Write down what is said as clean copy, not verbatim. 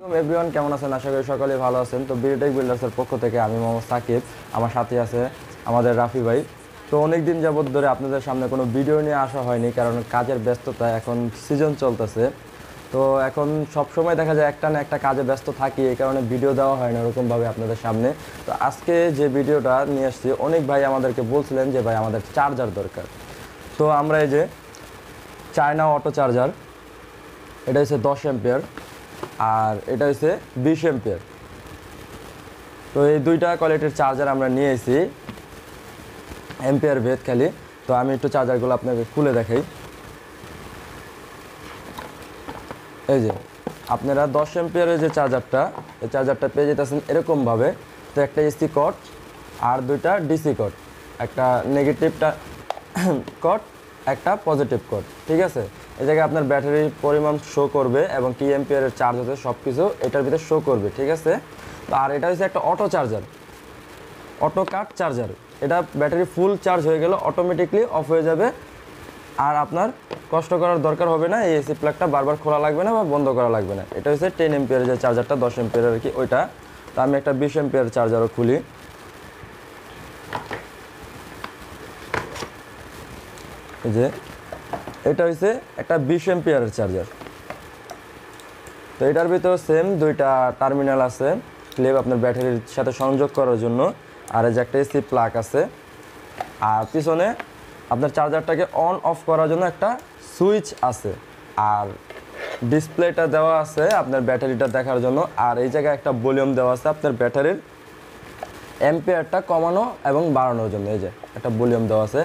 Everyone কেমন আছেন? আশা করি সকলেই ভালো আছেন। তো বিটেক বিল্ডার্সের পক্ষ থেকে আমি মোহাম্মদ সাকিব, আমার সাথে আছে আমাদের রাফি ভাই। তো অনেক দিন যাবত ধরে আপনাদের সামনে কোনো ভিডিও নিয়ে আসা হয়নি, কারণ কাজের ব্যস্ততা, এখন সিজন চলতেছে। তো এখন সব সময় দেখা যায় একটা না একটা কাজে ব্যস্ত থাকি, এই কারণে ভিডিও দেওয়া হয় না ওরকমভাবে আপনাদের সামনে। তো আজকে যে ভিডিওটা নিয়ে আসছি, অনেক ভাই আমাদেরকে বলছিলেন যে ভাই আমাদের চার্জার দরকার। তো আমরা এই যে চায়না অটো চার্জার, এটা হচ্ছে 10 এম্পিয়ার আর এটা হচ্ছে 20 এম্পিয়ার। তো এই দুইটা কোয়ালিটির চার্জার আমরা নিয়ে এসেছি এম্পিয়ার ভেদ খালি। তো আমি একটু চার্জারগুলো আপনাকে খুলে দেখাই। এই যে আপনারা 10 এম্পিয়ারের যে চার্জারটা, এই চার্জারটা পেয়ে যেতেছেন এরকমভাবে। তো একটা এসি কট আর দুইটা ডিসি কট, একটা নেগেটিভটা কট, একটা পজিটিভ কট, ঠিক আছে। এই জায়গায় আপনার ব্যাটারির পরিমাণ শো করবে এবং কি এম্পিয়ারের চার্জ হচ্ছে সব কিছু এটার ভিতরে শো করবে, ঠিক আছে। তো আর এটা হচ্ছে একটা auto charger, auto cut charger. এটা ব্যাটারি ফুল চার্জ হয়ে গেলে অটোমেটিকলি অফ হয়ে যাবে, আর আপনার কষ্ট করার দরকার হবে না। এই এসি প্লাগটা বারবার খোলা লাগবে না বা বন্ধ করা লাগবে না। এটা হচ্ছে 10 এম্পিয়ারের যে চার্জারটা, 10 এম্পিয়ারের আর কি ওইটা। তো আমি একটা 20 এম্পিয়ারের চার্জারও খুলি। এই যে এটা হচ্ছে একটা 20 এম্পিয়ারের চার্জার। তো এটার ভিতর সেম দুইটা টার্মিনাল আছে, ক্লিপ আপনার ব্যাটারির সাথে সংযোগ করার জন্য, আর এই যে একটা এসি প্লাগ আছে। আর পিছনে আপনার চার্জারটাকে অন অফ করার জন্য একটা সুইচ আছে, আর ডিসপ্লেটা দেওয়া আছে আপনার ব্যাটারিটা দেখার জন্য। আর এই জায়গায় একটা ভলিউম দেওয়া আছে আপনার ব্যাটারির অ্যাম্পিয়ারটা কমানো এবং বাড়ানোর জন্য। এই যে একটা ভলিউম দেওয়া আছে।